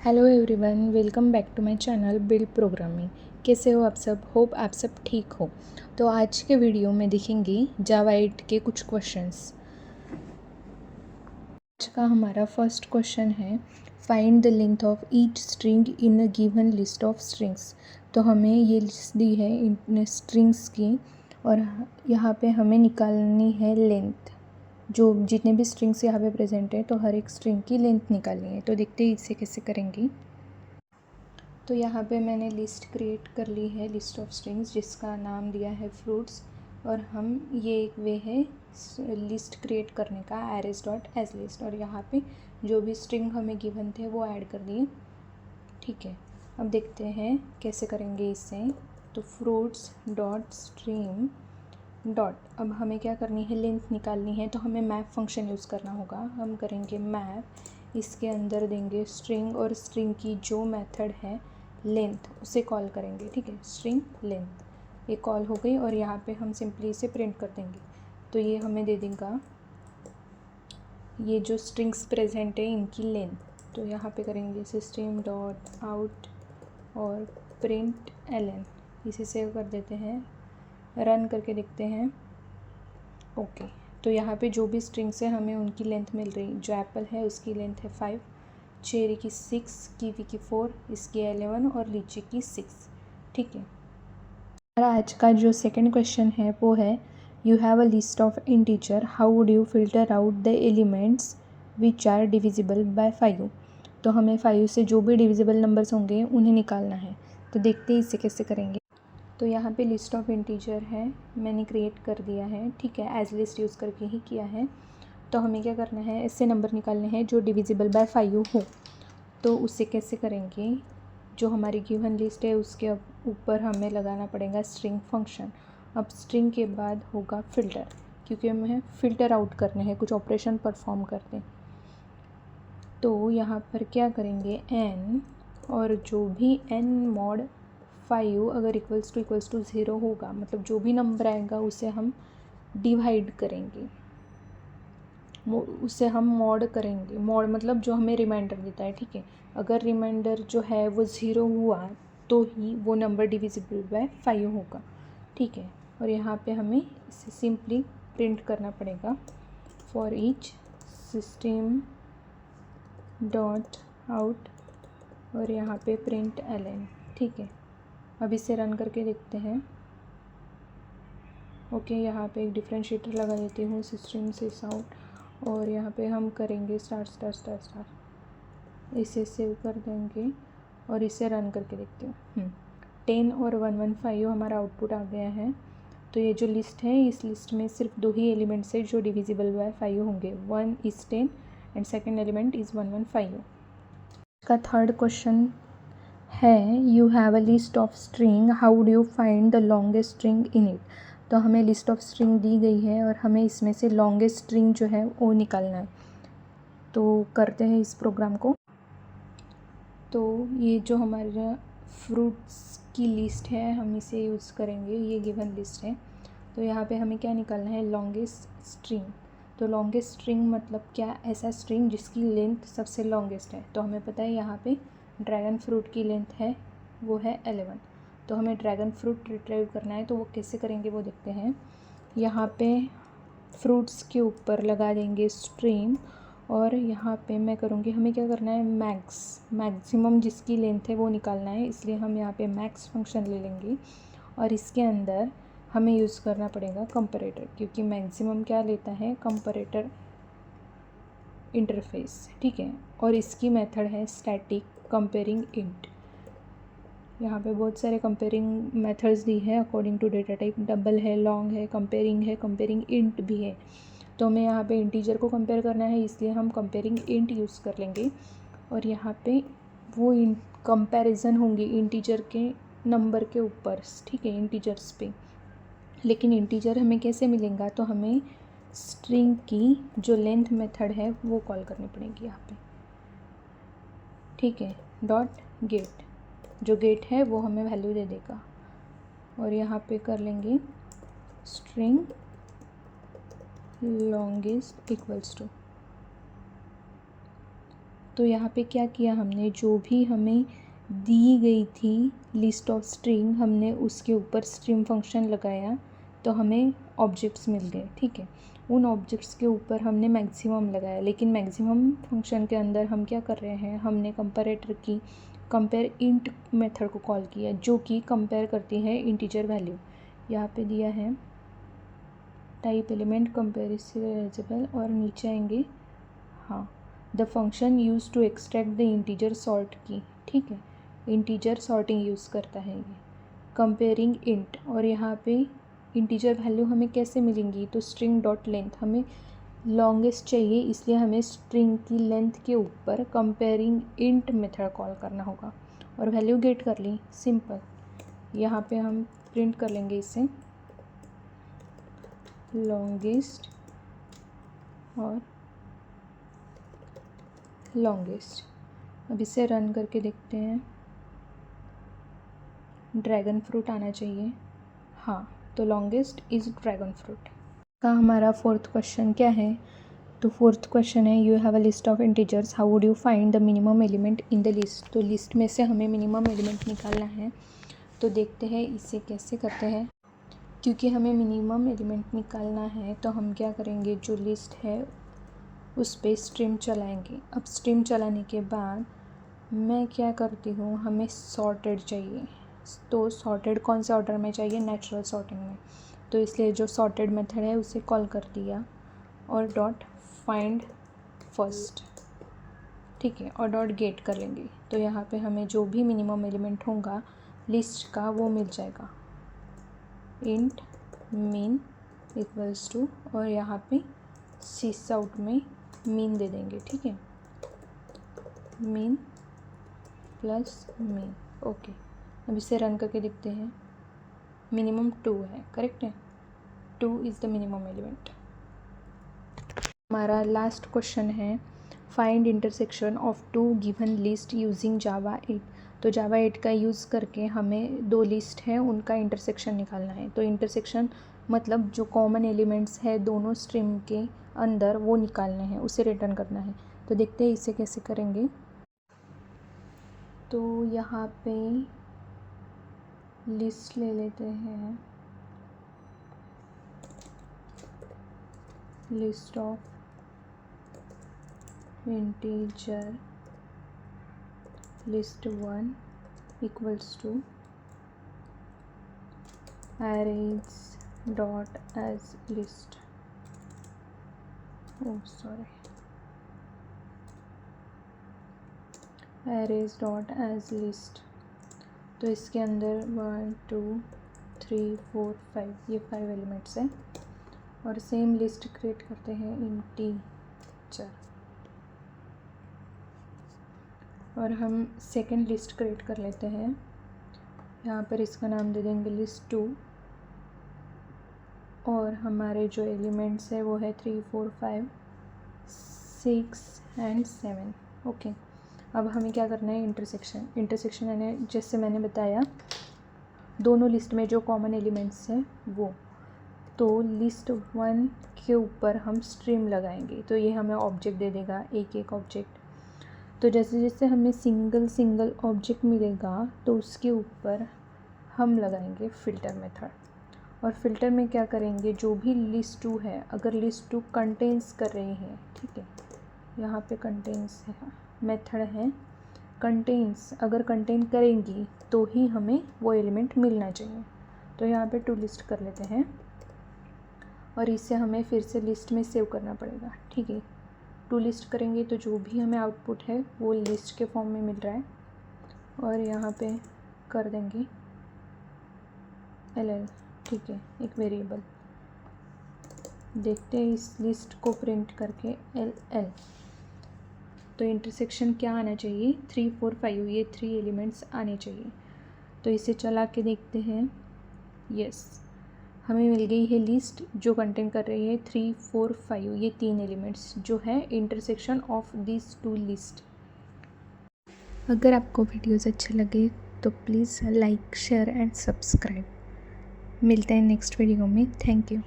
Hello everyone, welcome back to my channel build programming. कैसे हो आप सब? होप आप सब ठीक हो। तो आज के वीडियो में देखेंगे जावा 8 के कुछ क्वेश्चंस। आज का हमारा फर्स्ट क्वेश्चन है, find the length of each string in a given list of strings. तो हमें ये लिस्ट दी है इन स्ट्रिंग्स की और यहाँ पे हमें निकालनी है लेंथ। जो जितने भी स्ट्रिंग्स यहाँ पे प्रेजेंट है तो हर एक स्ट्रिंग की लेंथ निकालनी है। तो देखते हैं इसे कैसे करेंगे। तो यहाँ पे मैंने लिस्ट क्रिएट कर ली है, लिस्ट ऑफ स्ट्रिंग्स, जिसका नाम दिया है फ्रूट्स। और हम ये एक वे है लिस्ट क्रिएट करने का, एरेज डॉट एज लिस्ट। और यहाँ पे जो भी स्ट्रिंग हमें गिवन थे वो ऐड कर दिए। ठीक है, अब देखते हैं कैसे करेंगे इसे। तो फ्रूट्स डॉट स्ट्रीम डॉट, अब हमें क्या करनी है, लेंथ निकालनी है। तो हमें मैप फंक्शन यूज़ करना होगा। हम करेंगे मैप, इसके अंदर देंगे स्ट्रिंग और स्ट्रिंग की जो मेथड है लेंथ उसे कॉल करेंगे। ठीक है, स्ट्रिंग लेंथ ये कॉल हो गई और यहाँ पे हम सिंपली इसे प्रिंट कर देंगे। तो ये हमें दे देगा ये जो स्ट्रिंग्स प्रेजेंट है इनकी लेंथ। तो यहाँ पे करेंगे सिस्टम डॉट आउट और प्रिंट एलन, इसे सेव कर देते हैं, रन करके देखते हैं। ओके, तो यहाँ पे जो भी स्ट्रिंग्स है हमें उनकी लेंथ मिल रही। जो एप्पल है उसकी लेंथ है 5, चेरी की 6, कीवी की 4, इसकी 11 और लीची की 6। ठीक है, हमारा आज का जो सेकंड क्वेश्चन है वो है, you have a list of integer, how would you filter out the elements which are divisible by 5। तो हमें 5 से जो भी डिविजिबल नंबर्स होंगे उन्हें निकालना है। तो देखते हैं इसे कैसे करेंगे। तो यहाँ पे लिस्ट ऑफ इंटीजर है, मैंने क्रिएट कर दिया है। ठीक है, एज लिस्ट यूज़ करके ही किया है। तो हमें क्या करना है, इससे नंबर निकालने हैं जो डिविजिबल बाय 5 हो। तो उससे कैसे करेंगे, जो हमारी गिवन लिस्ट है उसके ऊपर हमें लगाना पड़ेगा स्ट्रिंग फंक्शन। अब स्ट्रिंग के बाद होगा फ़िल्टर, क्योंकि हमें फ़िल्टर आउट करने हैं, कुछ ऑपरेशन परफॉर्म करते हैं। तो यहाँ पर क्या करेंगे, n, और जो भी n मॉड 5 अगर इक्वल्स टू 0 होगा, मतलब जो भी नंबर आएगा उसे हम डिवाइड करेंगे, उसे हम मॉड करेंगे। मॉड मतलब जो हमें रिमाइंडर देता है। ठीक है, अगर रिमाइंडर जो है वो 0 हुआ तो ही वो नंबर डिविजिबल बाय 5 होगा। ठीक है, और यहाँ पे हमें इसे सिंपली प्रिंट करना पड़ेगा, for each system dot out और यहाँ पे प्रिंट एलन। ठीक है, अब इसे रन करके देखते हैं। ओके, यहाँ पे एक डिफरेंशिएटर लगा देती हूँ, सिस्टम से आउट, और यहाँ पे हम करेंगे स्टार स्टार स्टार स्टार, इसे सेव कर देंगे और इसे रन करके देखते हूँ। 10 और 115 हमारा आउटपुट आ गया है। तो ये जो लिस्ट है, इस लिस्ट में सिर्फ 2 ही एलिमेंट्स है जो डिविजिबल बाय 5 होंगे। 1 is 10 and second element is 115। का थर्ड क्वेश्चन है, you have a list of string, how would you find the longest string in it. तो हमें लिस्ट ऑफ स्ट्रिंग दी गई है और हमें इसमें से लॉन्गेस्ट स्ट्रिंग जो है वो निकालना है। तो करते हैं इस प्रोग्राम को। तो ये जो हमारा फ्रूट्स की लिस्ट है हम इसे यूज़ करेंगे, ये गिवन लिस्ट है। तो यहाँ पे हमें क्या निकालना है, लॉन्गेस्ट स्ट्रिंग। तो लॉन्गेस्ट स्ट्रिंग मतलब क्या, ऐसा स्ट्रिंग जिसकी लेंथ सबसे लॉन्गेस्ट है। तो हमें पता है यहाँ पे ड्रैगन फ्रूट की लेंथ है वो है 11। तो हमें ड्रैगन फ्रूट रिट्रीव करना है, तो वो कैसे करेंगे वो देखते हैं। यहाँ पे फ्रूट्स के ऊपर लगा देंगे स्ट्रिंग, और यहाँ पे मैं करूँगी, हमें क्या करना है, मैक्सिमम जिसकी लेंथ है वो निकालना है। इसलिए हम यहाँ पे मैक्स फंक्शन ले लेंगे और इसके अंदर हमें यूज़ करना पड़ेगा कंपैरेटर, क्योंकि मैक्सिमम क्या लेता है, कंपैरेटर इंटरफेस। ठीक है, और इसकी मेथड है स्टैटिक कंपेयरिंग इंट। यहाँ पे बहुत सारे कंपेयरिंग मेथड्स दी है according to data type, double है, लॉन्ग है, कंपेयरिंग इंट भी है। तो हमें यहाँ पे इंटीजर को कंपेयर करना है, इसलिए हम कंपेयरिंग इंट यूज़ कर लेंगे। और यहाँ पे वो कंपैरिजन होंगी इंटीजर के नंबर के ऊपर। ठीक है, इंटीजर्स पे। लेकिन इंटीजर हमें कैसे मिलेगा, तो हमें स्ट्रिंग की जो लेंथ मेथड है वो कॉल करनी पड़ेगी यहाँ पे। ठीक है, डॉट गेट, जो गेट है वो हमें वैल्यू दे देगा। और यहाँ पे कर लेंगे स्ट्रिंग लॉन्गेस्ट इक्वल्स टू। तो यहाँ पे क्या किया हमने, जो भी हमें दी गई थी लिस्ट ऑफ स्ट्रिंग, हमने उसके ऊपर स्ट्रिंग फंक्शन लगाया तो हमें ऑब्जेक्ट्स मिल गए। ठीक है, उन ऑब्जेक्ट्स के ऊपर हमने मैक्सिमम लगाया, लेकिन मैक्सिमम फंक्शन के अंदर हम क्या कर रहे हैं, हमने कंपैरेटर की कंपेयर इंट मेथड को कॉल किया, जो कि कंपेयर करती है इंटीजर वैल्यू। यहाँ पे दिया है टाइप एलिमेंट कंपेरिजेबल और नीचे आएंगे हाँ the function use to extract the integer sort की। ठीक है, इंटीजर सॉर्टिंग यूज़ करता है ये। कंपेयरिंग इंट, और यहाँ पे इंटीजर वैल्यू हमें कैसे मिलेंगी, तो स्ट्रिंग डॉट लेंथ, हमें लॉन्गेस्ट चाहिए इसलिए हमें स्ट्रिंग की लेंथ के ऊपर कंपेयरिंग इंट मेथड कॉल करना होगा और वैल्यू गेट कर ली, सिंपल। यहाँ पे हम प्रिंट कर लेंगे इसे लॉन्गेस्ट और लॉन्गेस्ट। अब इसे रन करके देखते हैं, ड्रैगन फ्रूट आना चाहिए, हाँ, तो लॉन्गेस्ट इज़ ड्रैगन फ्रूट। का हमारा फोर्थ क्वेश्चन क्या है, तो फोर्थ क्वेश्चन है you have a list of integers, how would you find the minimum element in the list. तो लिस्ट में से हमें मिनिमम एलिमेंट निकालना है, तो देखते हैं इसे कैसे करते हैं। क्योंकि हमें मिनिमम एलिमेंट निकालना है तो हम क्या करेंगे, जो लिस्ट है उस पर स्ट्रिम चलाएंगे। अब स्ट्रिम चलाने के बाद मैं क्या करती हूँ, हमें सॉर्टेड चाहिए, तो सॉर्टेड कौन से ऑर्डर में चाहिए, नेचुरल सॉर्टिंग में, तो इसलिए जो सॉर्टेड मेथड है उसे कॉल कर दिया और डॉट फाइंड फर्स्ट। ठीक है, और डॉट गेट कर लेंगे, तो यहाँ पे हमें जो भी मिनिमम एलिमेंट होगा लिस्ट का वो मिल जाएगा, इंट मीन इक्वल्स टू, और यहाँ पे सिस आउट में मीन दे देंगे। ठीक है, मीन प्लस मीन, ओके। अब इसे रन करके देखते हैं, मिनिमम 2 है, करेक्ट है, 2 इज़ द मिनिमम एलिमेंट। हमारा लास्ट क्वेश्चन है find intersection of 2 given list using Java 8। तो जावा 8 का यूज़ करके हमें 2 लिस्ट हैं उनका इंटरसेक्शन निकालना है। तो इंटरसेक्शन मतलब जो कॉमन एलिमेंट्स है दोनों स्ट्रीम के अंदर वो निकालने हैं, उसे रिटर्न करना है। तो देखते हैं इसे कैसे करेंगे। तो यहाँ पे लिस्ट ले लेते हैं, list of integer list 1 equals to arrays dot as list, arrays dot as list। तो इसके अंदर 1 2 3 4 5 ये 5 एलिमेंट्स हैं और सेम लिस्ट क्रिएट करते हैं इंटीजर, और हम सेकंड लिस्ट क्रिएट कर लेते हैं। यहाँ पर इसका नाम दे देंगे लिस्ट 2 और हमारे जो एलिमेंट्स है वो है 3 4 5 6 एंड 7। ओके, अब हमें क्या करना है, इंटरसेक्शन यानी जैसे मैंने बताया दोनों लिस्ट में जो कॉमन एलिमेंट्स हैं वो, तो लिस्ट 1 के ऊपर हम स्ट्रीम लगाएंगे तो ये हमें ऑब्जेक्ट दे देगा, एक एक ऑब्जेक्ट। तो जैसे जैसे हमें सिंगल ऑब्जेक्ट मिलेगा तो उसके ऊपर हम लगाएंगे फ़िल्टर मेथड, और फिल्टर में क्या करेंगे, जो भी लिस्ट 2 है अगर लिस्ट 2 कंटेंस कर रही है, ठीक है, यहाँ पे कंटेंस है, मेथड है कंटेंस, अगर कंटेन करेंगी तो ही हमें वो एलिमेंट मिलना चाहिए। तो यहाँ पे 2 लिस्ट कर लेते हैं और इसे हमें फिर से लिस्ट में सेव करना पड़ेगा। ठीक है, 2 लिस्ट करेंगे तो जो भी हमें आउटपुट है वो लिस्ट के फॉर्म में मिल रहा है, और यहाँ पे कर देंगे ll, ठीक है, एक वेरिएबल। देखते हैं इस लिस्ट को प्रिंट करके ll, तो इंटरसेक्शन क्या आना चाहिए, 3 4 5, ये 3 एलिमेंट्स आने चाहिए। तो इसे चला के देखते हैं, यस, हमें मिल गई है लिस्ट जो कंटेन कर रही है 3 4 5, ये 3 एलिमेंट्स जो है इंटरसेक्शन ऑफ दिस 2 लिस्ट। अगर आपको वीडियोज़ अच्छे लगे तो please like share and subscribe. मिलते हैं नेक्स्ट वीडियो में, थैंक यू।